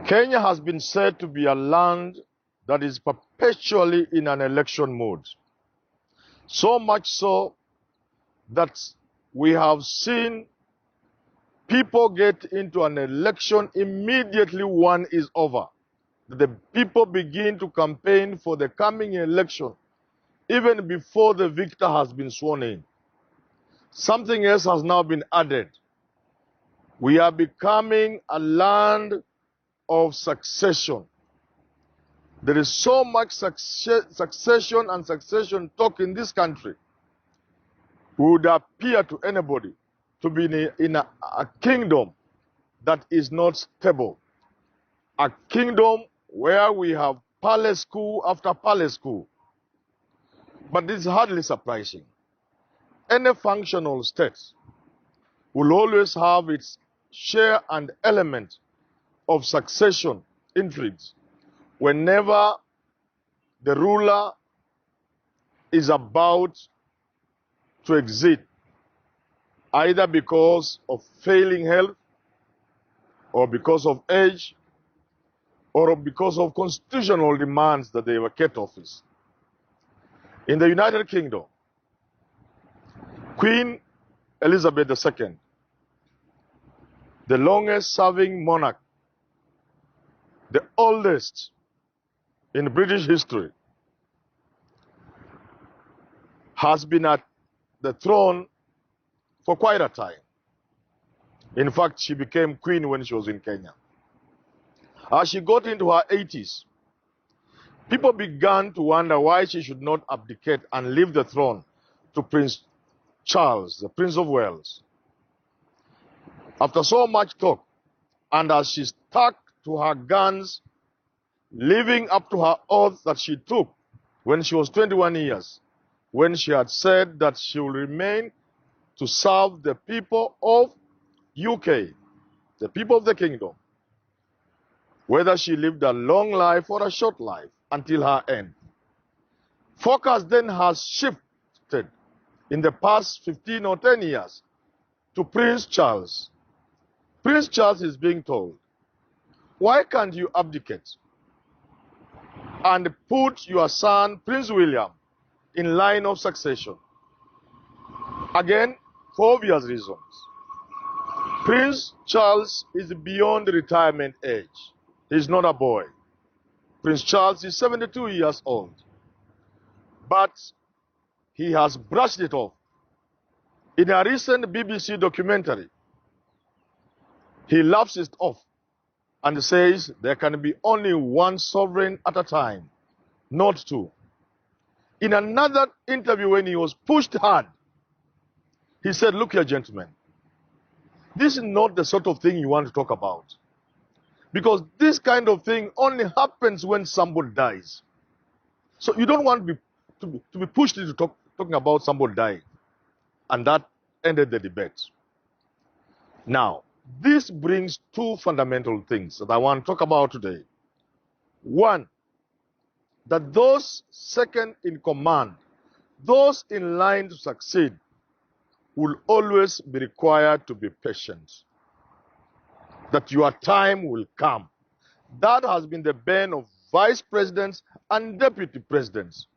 Kenya has been said to be a land that is perpetually in an election mode. So much so that we have seen people get into an election immediately one is over. The people begin to campaign for the coming election even before the victor has been sworn in. Something else has now been added. We are becoming a land of succession. There is so much succession and succession talk in this country. It would appear to anybody to be in a kingdom that is not stable. A kingdom where we have palace school after palace school. But this is hardly surprising. Any functional state will always have its share and element of succession intrigues whenever the ruler is about to exit, either because of failing health, or because of age, or because of constitutional demands that they vacate office. In the United Kingdom, Queen Elizabeth II, the longest serving monarch, the oldest in British history, has been at the throne for quite a time. In fact, she became queen when she was in Kenya. As she got into her 80s, people began to wonder why she should not abdicate and leave the throne to Prince Charles, the Prince of Wales. After so much talk, and as she stuck to her guns, living up to her oath that she took when she was 21 years, when she had said that she will remain to serve the people of UK, the people of the kingdom, whether she lived a long life or a short life until her end. Focus then has shifted in the past 15 or 10 years to Prince Charles. Prince Charles is being told, why can't you abdicate and put your son, Prince William, in line of succession? Again, for obvious reasons. Prince Charles is beyond retirement age. He's not a boy. Prince Charles is 72 years old. But he has brushed it off. In a recent BBC documentary, he laughs it off and says there can be only one sovereign at a time, not two. In another interview, when he was pushed hard, he said, look here, gentlemen, this is not the sort of thing you want to talk about. Because this kind of thing only happens when somebody dies. So you don't want to be pushed into talking about somebody dying. And that ended the debate. Now, this brings two fundamental things that I want to talk about today. One, that those second in command, those in line to succeed, will always be required to be patient. That your time will come. That has been the bane of vice presidents and deputy presidents.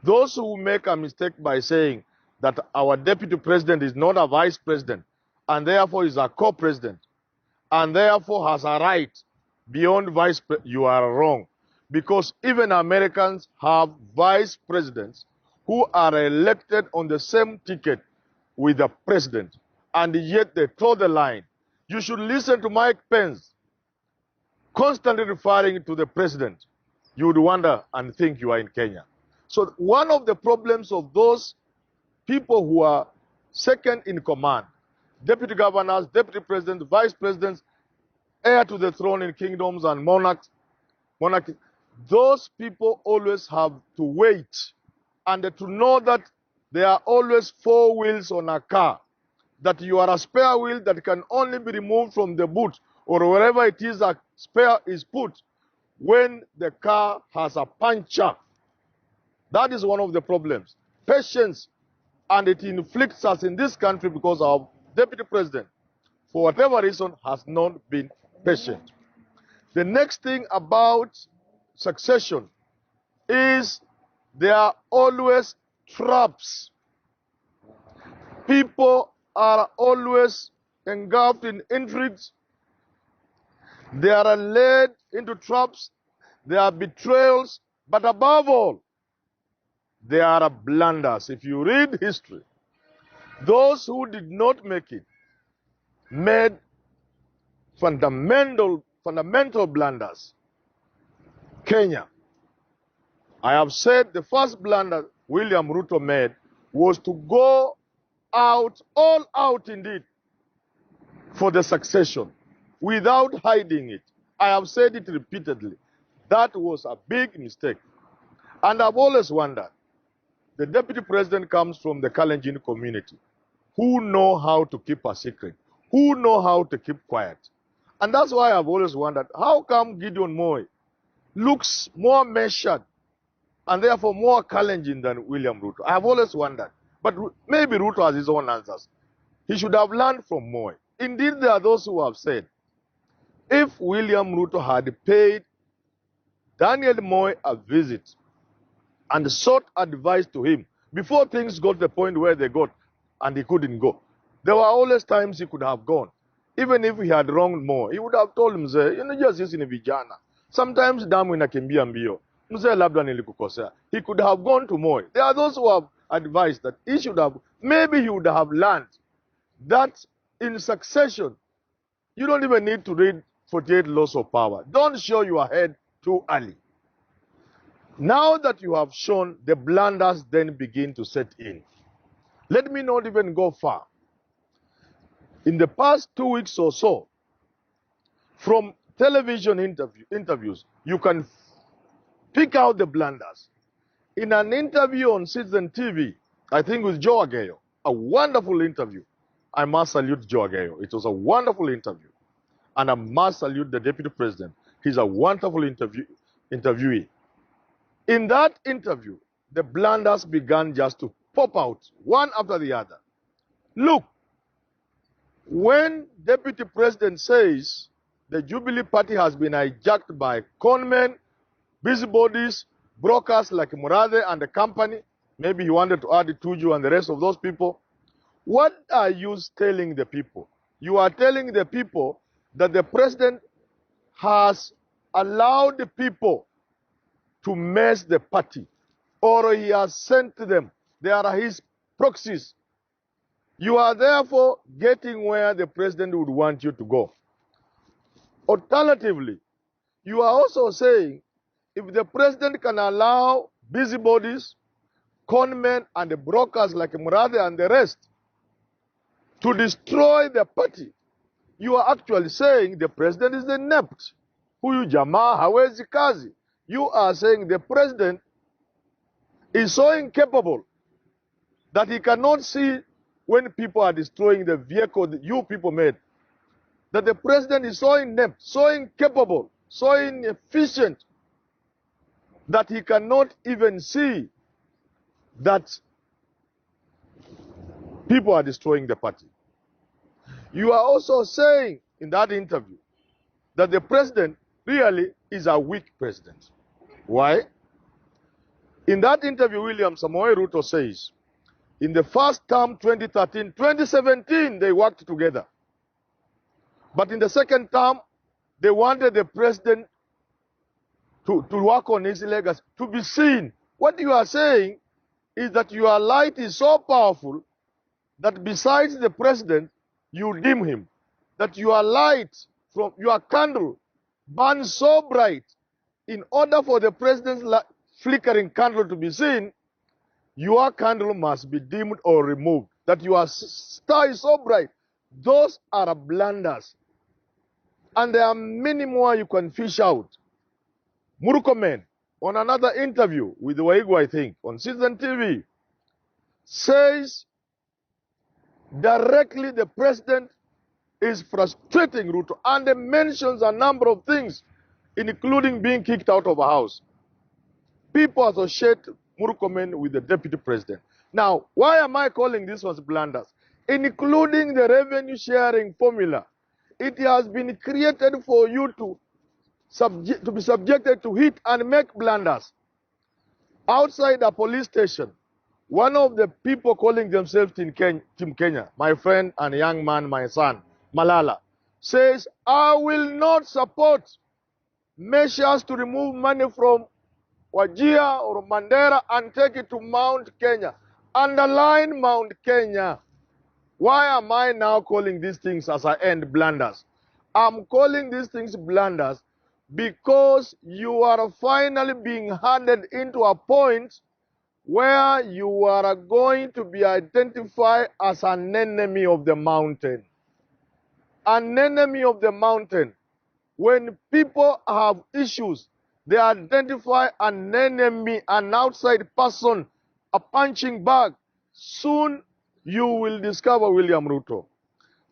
Those who make a mistake by saying that our deputy president is not a vice president and therefore is a co-president and therefore has a right beyond vice president, you are wrong. Because even Americans have vice presidents who are elected on the same ticket with the president, and yet they toe the line. You should listen to Mike Pence constantly referring to the president. You would wonder and think you are in Kenya. So one of the problems of those people who are second in command, deputy governors, deputy presidents, vice presidents, heir to the throne in kingdoms and monarchy, those people always have to wait and to know that there are always four wheels on a car, that you are a spare wheel that can only be removed from the boot or wherever it is a spare is put when the car has a puncture. That is one of the problems. Patience, and it inflicts us in this country because our deputy president, for whatever reason, has not been patient. The next thing about succession is there are always traps. People are always engulfed in intrigues. They are led into traps. There are betrayals. But above all, there are blunders. If you read history, those who did not make it made fundamental blunders. Kenya. I have said the first blunder William Ruto made was to go out, all out indeed, for the succession without hiding it. I have said it repeatedly. That was a big mistake. And I've always wondered, the deputy president comes from the Kalenjin community who know how to keep a secret, who know how to keep quiet. And that's why I've always wondered, how come Gideon Moi looks more measured and therefore more Kalenjin than William Ruto? I've always wondered. But maybe Ruto has his own answers. He should have learned from Moi. Indeed, there are those who have said, if William Ruto had paid Daniel Moi a visit and sought advice to him before things got to the point where they got and he couldn't go, there were always times he could have gone. Even if he had wronged Moi, he would have told him, just sisi ni vijana. Sometimes damu inakimbia mbio. Mzee labda nilikukosea. He could have gone to Moi. There are those who have advised that he should have, maybe he would have learned that in succession, you don't even need to read 48 laws of power. Don't show your head too early. Now that you have shown, the blunders then begin to set in. Let me not even go far. In the past 2 weeks or so, from television interviews, you can pick out the blunders. In an interview on Citizen TV, I think with Joe Ageyo, a wonderful interview. I must salute Joe Ageyo. It was a wonderful interview. And I must salute the deputy president. He's a wonderful interviewee. In that interview, the blunders began just to pop out, one after the other. Look, when deputy president says the Jubilee Party has been hijacked by conmen, busybodies, brokers like Murade and the company, maybe he wanted to add Tuju and the rest of those people, what are you telling the people? You are telling the people that the president has allowed the people to mess the party, or he has sent them. They are his proxies. You are therefore getting where the president would want you to go. Alternatively, you are also saying if the president can allow busybodies, conmen, and the brokers like Murade and the rest to destroy the party, you are actually saying the president is inept. Huyu jamaa hawezi kazi. You are saying the president is so incapable that he cannot see when people are destroying the vehicle that you people made. That the president is so inept, so incapable, so inefficient that he cannot even see that people are destroying the party. You are also saying in that interview that the president really is a weak president. Why? In that interview, William Samoei Ruto says, in the first term, 2013, 2017, they worked together. But in the second term, they wanted the president to work on his legacy, to be seen. What you are saying is that your light is so powerful that besides the president, you dim him. That your light from your candle burns so bright, in order for the president's flickering candle to be seen, your candle must be dimmed or removed. That your star is so bright. Those are blunders. And there are many more you can fish out. Murkomen, on another interview with Waigu, I think, on Citizen TV, says directly the president is frustrating Ruto, and he mentions a number of things, including being kicked out of a house. People associate Murkomen with the deputy president. Now, why am I calling this ones blunders? Including the revenue sharing formula. It has been created for you to to be subjected to hit and make blunders. Outside a police station, one of the people calling themselves Team Kenya, my friend and young man, my son, Malala, says, I will not support measures to remove money from Wajir or Mandera and take it to Mount Kenya. Underline Mount Kenya. Why am I now calling these things as I end blunders? I'm calling these things blunders because you are finally being handed into a point where you are going to be identified as an enemy of the mountain. An enemy of the mountain. When people have issues, they identify an enemy, an outside person, a punching bag. Soon you will discover, William Ruto,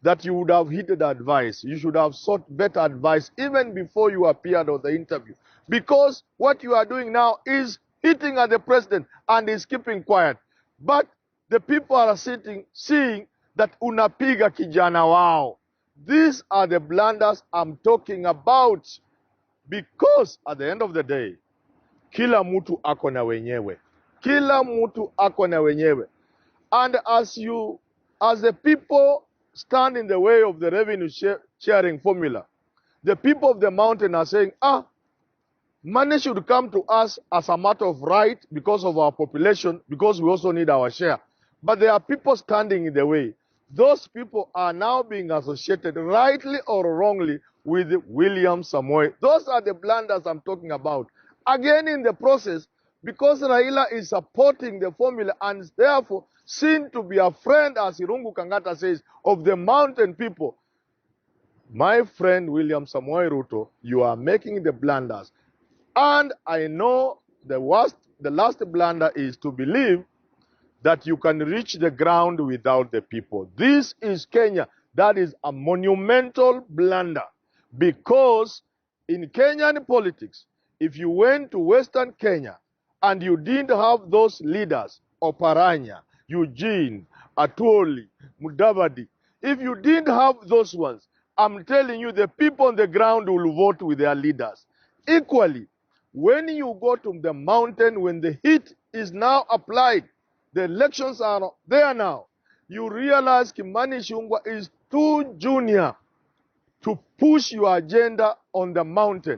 that you would have heeded advice. You should have sought better advice even before you appeared on the interview. Because what you are doing now is hitting at the president and is keeping quiet. But the people are seeing that unapiga kijana wao. These are the blunders I'm talking about. Because at the end of the day, kila mtu ako na wenyewe. Kila mtu ako na wenyewe. And as the people stand in the way of the revenue sharing formula, the people of the mountain are saying, money should come to us as a matter of right because of our population, because we also need our share. But there are people standing in the way. Those people are now being associated, rightly or wrongly, with William Samoei. Those are the blunders I'm talking about. Again, in the process, because Raila is supporting the formula and is therefore seen to be a friend, as Irungu Kangata says, of the mountain people, my friend William Samoei Ruto, you are making the blunders. And I know the last blunder is to believe that you can reach the ground without the people. This is Kenya. That is a monumental blunder. Because in Kenyan politics, if you went to Western Kenya and you didn't have those leaders, Oparanya, Eugene, Atwoli, Mudavadi, if you didn't have those ones, I'm telling you, the people on the ground will vote with their leaders. Equally, when you go to the mountain, when the heat is now applied, the elections are there now, you realize Kimani Ichung'wah is too junior to push your agenda on the mountain.